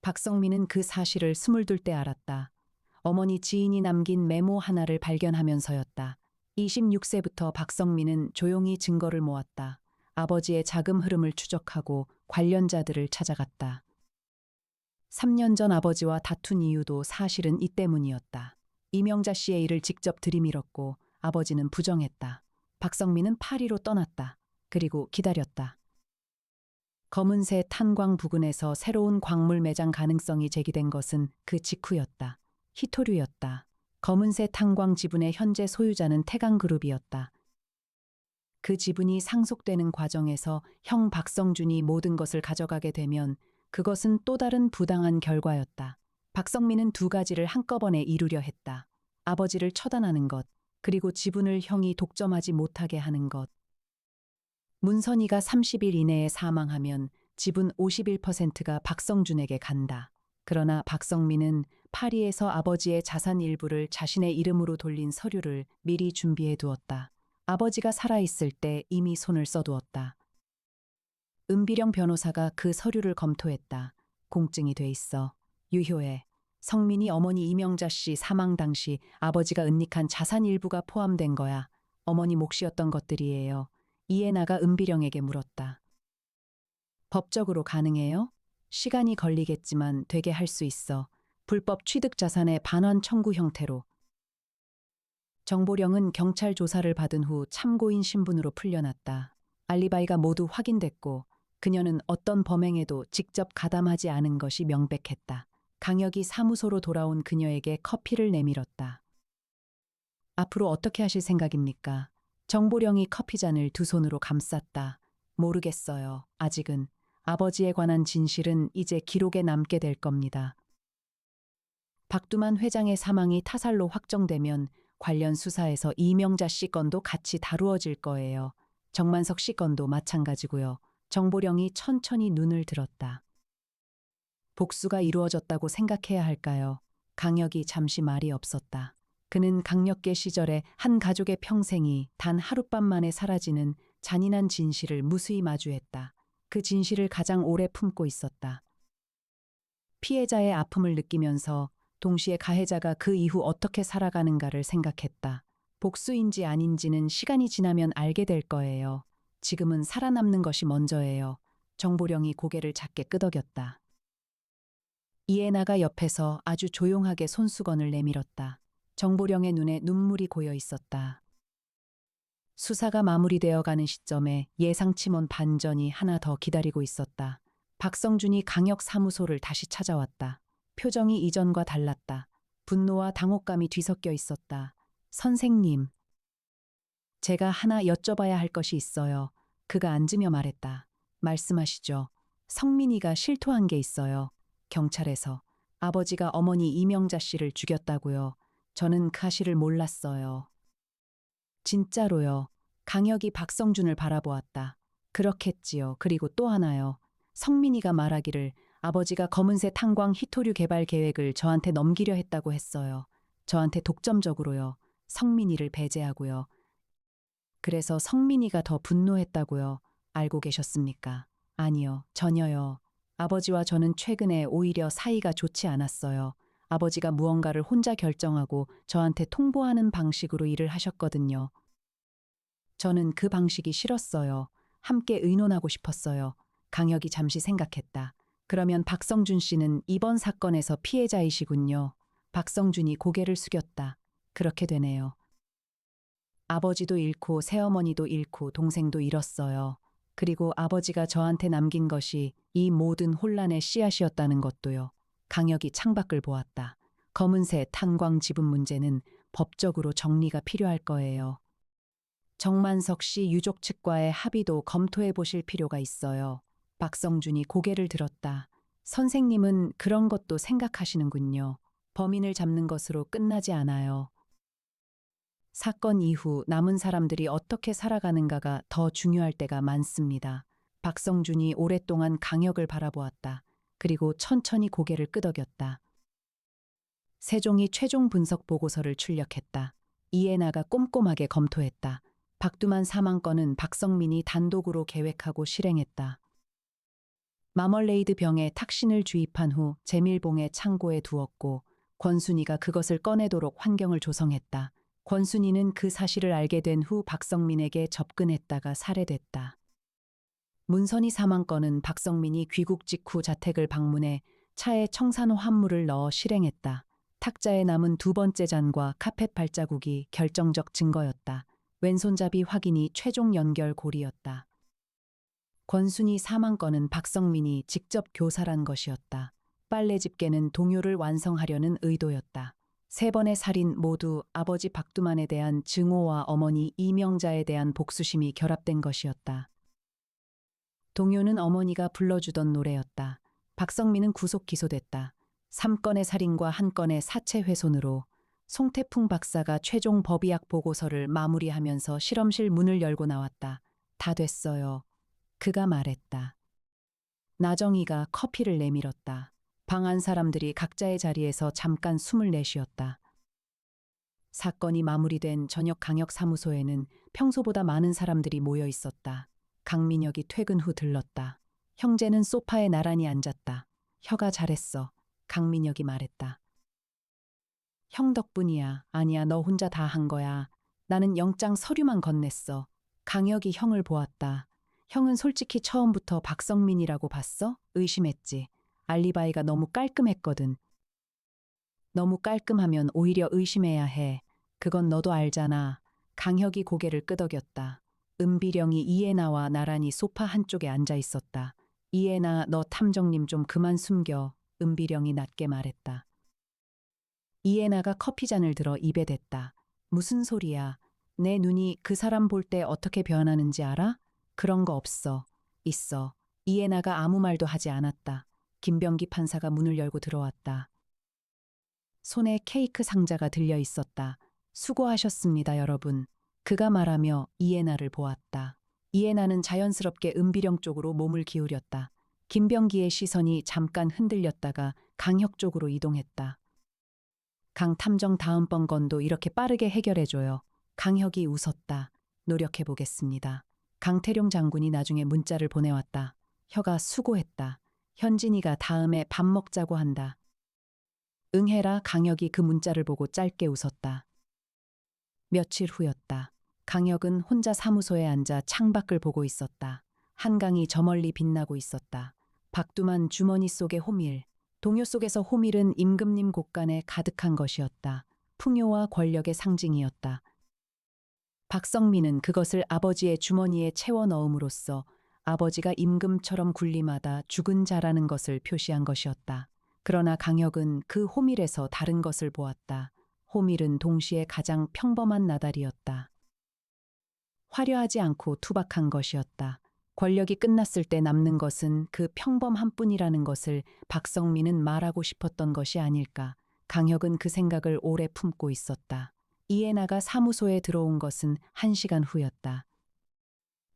박성민은 그 사실을 스물둘 때 알았다. 어머니 지인이 남긴 메모 하나를 발견하면서였다. 26세부터 박성민은 조용히 증거를 모았다. 아버지의 자금 흐름을 추적하고 관련자들을 찾아갔다. 3년 전 아버지와 다툰 이유도 사실은 이 때문이었다. 이명자 씨의 일을 직접 들이밀었고 아버지는 부정했다. 박성민은 파리로 떠났다. 그리고 기다렸다. 검은새 탄광 부근에서 새로운 광물 매장 가능성이 제기된 것은 그 직후였다. 히토류였다. 검은새 탄광 지분의 현재 소유자는 태강그룹이었다. 그 지분이 상속되는 과정에서 형 박성준이 모든 것을 가져가게 되면 그것은 또 다른 부당한 결과였다. 박성민은 두 가지를 한꺼번에 이루려 했다. 아버지를 처단하는 것, 그리고 지분을 형이 독점하지 못하게 하는 것. 문선희가 30일 이내에 사망하면 지분 51%가 박성준에게 간다. 그러나 박성민은 파리에서 아버지의 자산 일부를 자신의 이름으로 돌린 서류를 미리 준비해 두었다. 아버지가 살아있을 때 이미 손을 써두었다. 은비령 변호사가 그 서류를 검토했다. 공증이 돼 있어. 유효해. 성민이 어머니 이명자 씨 사망 당시 아버지가 은닉한 자산 일부가 포함된 거야. 어머니 몫이었던 것들이에요. 이해나가 은비령에게 물었다. 법적으로 가능해요? 시간이 걸리겠지만 되게 할 수 있어. 불법 취득 자산의 반환 청구 형태로. 정보령은 경찰 조사를 받은 후 참고인 신분으로 풀려났다. 알리바이가 모두 확인됐고 그녀는 어떤 범행에도 직접 가담하지 않은 것이 명백했다. 강혁이 사무소로 돌아온 그녀에게 커피를 내밀었다. 앞으로 어떻게 하실 생각입니까? 정보령이 커피잔을 두 손으로 감쌌다. 모르겠어요. 아직은. 아버지에 관한 진실은 이제 기록에 남게 될 겁니다. 박두만 회장의 사망이 타살로 확정되면 관련 수사에서 이명자 씨 건도 같이 다루어질 거예요. 정만석 씨 건도 마찬가지고요. 정보령이 천천히 눈을 들었다. 복수가 이루어졌다고 생각해야 할까요? 강혁이 잠시 말이 없었다. 그는 강력계 시절에 한 가족의 평생이 단 하룻밤 만에 사라지는 잔인한 진실을 무수히 마주했다. 그 진실을 가장 오래 품고 있었다. 피해자의 아픔을 느끼면서 동시에 가해자가 그 이후 어떻게 살아가는가를 생각했다. 복수인지 아닌지는 시간이 지나면 알게 될 거예요. 지금은 살아남는 것이 먼저예요. 정보령이 고개를 작게 끄덕였다. 이해나가 옆에서 아주 조용하게 손수건을 내밀었다. 정보령의 눈에 눈물이 고여 있었다. 수사가 마무리되어 가는 시점에 예상치 못한 반전이 하나 더 기다리고 있었다. 박성준이 강혁 사무소를 다시 찾아왔다. 표정이 이전과 달랐다. 분노와 당혹감이 뒤섞여 있었다. 선생님. 제가 하나 여쭤봐야 할 것이 있어요. 그가 앉으며 말했다. 말씀하시죠. 성민이가 실토한 게 있어요. 경찰에서. 아버지가 어머니 이명자 씨를 죽였다고요. 저는 그 사실을 몰랐어요. 진짜로요. 강혁이 박성준을 바라보았다. 그렇겠지요. 그리고 또 하나요. 성민이가 말하기를 아버지가 검은새 탄광 히토류 개발 계획을 저한테 넘기려 했다고 했어요. 저한테 독점적으로요. 성민이를 배제하고요. 그래서 성민이가 더 분노했다고요. 알고 계셨습니까? 아니요. 전혀요. 아버지와 저는 최근에 오히려 사이가 좋지 않았어요. 아버지가 무언가를 혼자 결정하고 저한테 통보하는 방식으로 일을 하셨거든요. 저는 그 방식이 싫었어요. 함께 의논하고 싶었어요. 강혁이 잠시 생각했다. 그러면 박성준 씨는 이번 사건에서 피해자이시군요. 박성준이 고개를 숙였다. 그렇게 되네요. 아버지도 잃고 새어머니도 잃고 동생도 잃었어요. 그리고 아버지가 저한테 남긴 것이 이 모든 혼란의 씨앗이었다는 것도요. 강혁이 창밖을 보았다. 검은새 탄광 지분 문제는 법적으로 정리가 필요할 거예요. 정만석 씨 유족 측과의 합의도 검토해 보실 필요가 있어요. 박성준이 고개를 들었다. 선생님은 그런 것도 생각하시는군요. 범인을 잡는 것으로 끝나지 않아요. 사건 이후 남은 사람들이 어떻게 살아가는가가 더 중요할 때가 많습니다. 박성준이 오랫동안 강혁을 바라보았다. 그리고 천천히 고개를 끄덕였다. 세종이 최종 분석 보고서를 출력했다. 이해나가 꼼꼼하게 검토했다. 박두만 사망건은 박성민이 단독으로 계획하고 실행했다. 마멀레이드 병에 탁신을 주입한 후 제밀봉의 창고에 두었고 권순이가 그것을 꺼내도록 환경을 조성했다. 권순이는 그 사실을 알게 된 후 박성민에게 접근했다가 살해됐다. 문선희 사망건은 박성민이 귀국 직후 자택을 방문해 차에 청산호 환물을 넣어 실행했다. 탁자에 남은 두 번째 잔과 카펫 발자국이 결정적 증거였다. 왼손잡이 확인이 최종 연결고리였다. 권순이 사망 건은 박성민이 직접 교살한 것이었다. 빨래 집게는 동요를 완성하려는 의도였다. 세 번의 살인 모두 아버지 박두만에 대한 증오와 어머니 이명자에 대한 복수심이 결합된 것이었다. 동요는 어머니가 불러주던 노래였다. 박성민은 구속 기소됐다. 3건의 살인과 1건의 사체 훼손으로 송태풍 박사가 최종 법의학 보고서를 마무리하면서 실험실 문을 열고 나왔다. 다 됐어요. 그가 말했다. 나정희가 커피를 내밀었다. 방 안 사람들이 각자의 자리에서 잠깐 숨을 내쉬었다. 사건이 마무리된 저녁 강역사무소에는 평소보다 많은 사람들이 모여 있었다. 강민혁이 퇴근 후 들렀다. 형제는 소파에 나란히 앉았다. 혀가 잘했어. 강민혁이 말했다. 형 덕분이야. 아니야, 너 혼자 다 한 거야. 나는 영장 서류만 건넸어. 강혁이 형을 보았다. 형은 솔직히 처음부터 박성민이라고 봤어? 의심했지. 알리바이가 너무 깔끔했거든. 너무 깔끔하면 오히려 의심해야 해. 그건 너도 알잖아. 강혁이 고개를 끄덕였다. 은비령이 이해나와 나란히 소파 한쪽에 앉아 있었다. 이해나, 너 탐정님 좀 그만 숨겨. 은비령이 낮게 말했다. 이해나가 커피잔을 들어 입에 댔다. 무슨 소리야. 내 눈이 그 사람 볼 때 어떻게 변하는지 알아? 그런 거 없어. 있어. 이해나가 아무 말도 하지 않았다. 김병기 판사가 문을 열고 들어왔다. 손에 케이크 상자가 들려 있었다. 수고하셨습니다, 여러분. 그가 말하며 이해나를 보았다. 이해나는 자연스럽게 은비령 쪽으로 몸을 기울였다. 김병기의 시선이 잠깐 흔들렸다가 강혁 쪽으로 이동했다. 강 탐정 다음번 건도 이렇게 빠르게 해결해줘요. 강혁이 웃었다. 노력해보겠습니다. 강태룡 장군이 나중에 문자를 보내왔다. 혀가 수고했다. 현진이가 다음에 밥 먹자고 한다. 응해라. 강혁이 그 문자를 보고 짧게 웃었다. 며칠 후였다. 강혁은 혼자 사무소에 앉아 창밖을 보고 있었다. 한강이 저 멀리 빛나고 있었다. 박두만 주머니 속의 호밀. 동요 속에서 호밀은 임금님 곳간에 가득한 것이었다. 풍요와 권력의 상징이었다. 박성민은 그것을 아버지의 주머니에 채워 넣음으로써 아버지가 임금처럼 군림하다 죽은 자라는 것을 표시한 것이었다. 그러나 강혁은 그 호밀에서 다른 것을 보았다. 호밀은 동시에 가장 평범한 나달이었다. 화려하지 않고 투박한 것이었다. 권력이 끝났을 때 남는 것은 그 평범한 뿐이라는 것을 박성민은 말하고 싶었던 것이 아닐까. 강혁은 그 생각을 오래 품고 있었다. 이해나가 사무소에 들어온 것은 1시간 후였다.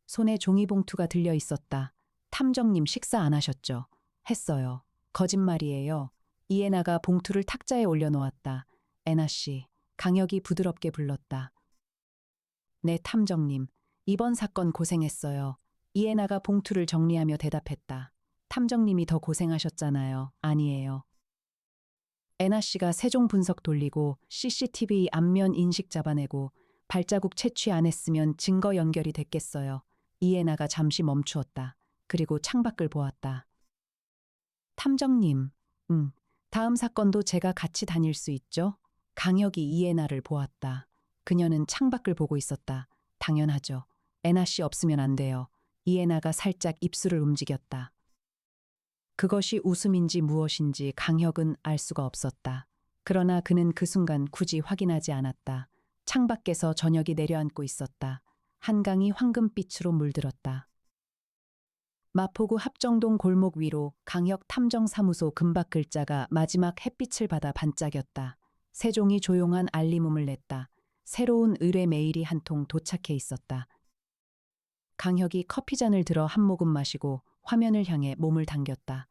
손에 종이봉투가 들려 있었다. 탐정님 식사 안 하셨죠? 했어요. 거짓말이에요. 이해나가 봉투를 탁자에 올려놓았다. 애나 씨, 강혁이 부드럽게 불렀다. 네, 탐정님. 이번 사건 고생했어요. 이해나가 봉투를 정리하며 대답했다. 탐정님이 더 고생하셨잖아요. 아니에요. 애나 씨가 세종 분석 돌리고 CCTV 안면 인식 잡아내고 발자국 채취 안 했으면 증거 연결이 됐겠어요. 이해나가 잠시 멈추었다. 그리고 창밖을 보았다. 탐정님, 다음 사건도 제가 같이 다닐 수 있죠? 강혁이 이해나를 보았다. 그녀는 창밖을 보고 있었다. 당연하죠. 애나 씨 없으면 안 돼요. 이해나가 살짝 입술을 움직였다. 그것이 웃음인지 무엇인지 강혁은 알 수가 없었다. 그러나 그는 그 순간 굳이 확인하지 않았다. 창밖에서 저녁이 내려앉고 있었다. 한강이 황금빛으로 물들었다. 마포구 합정동 골목 위로 강혁 탐정사무소 금박 글자가 마지막 햇빛을 받아 반짝였다. 세종이 조용한 알림음을 냈다. 새로운 의뢰 메일이 한 통 도착해 있었다. 강혁이 커피잔을 들어 한 모금 마시고 화면을 향해 몸을 당겼다.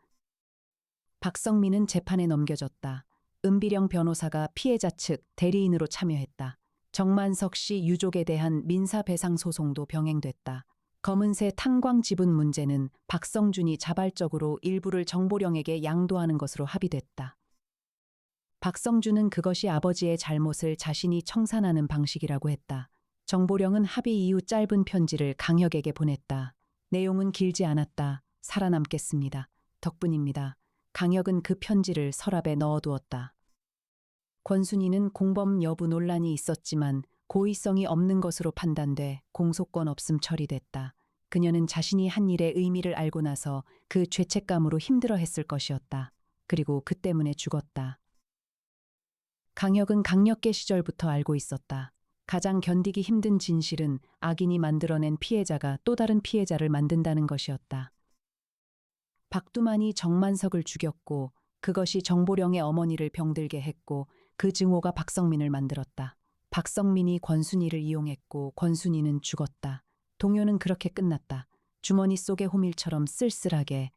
박성민은 재판에 넘겨졌다. 은비령 변호사가 피해자 측 대리인으로 참여했다. 정만석 씨 유족에 대한 민사배상 소송도 병행됐다. 검은새 탄광 지분 문제는 박성준이 자발적으로 일부를 정보령에게 양도하는 것으로 합의됐다. 박성준은 그것이 아버지의 잘못을 자신이 청산하는 방식이라고 했다. 정보령은 합의 이후 짧은 편지를 강혁에게 보냈다. 내용은 길지 않았다. 살아남겠습니다. 덕분입니다. 강혁은 그 편지를 서랍에 넣어두었다. 권순이는 공범 여부 논란이 있었지만 고의성이 없는 것으로 판단돼 공소권 없음 처리됐다. 그녀는 자신이 한 일의 의미를 알고 나서 그 죄책감으로 힘들어했을 것이었다. 그리고 그 때문에 죽었다. 강혁은 강력계 시절부터 알고 있었다. 가장 견디기 힘든 진실은 악인이 만들어낸 피해자가 또 다른 피해자를 만든다는 것이었다. 박두만이 정만석을 죽였고 그것이 정보령의 어머니를 병들게 했고 그 증오가 박성민을 만들었다. 박성민이 권순이를 이용했고 권순이는 죽었다. 동요는 그렇게 끝났다. 주머니 속의 호밀처럼 쓸쓸하게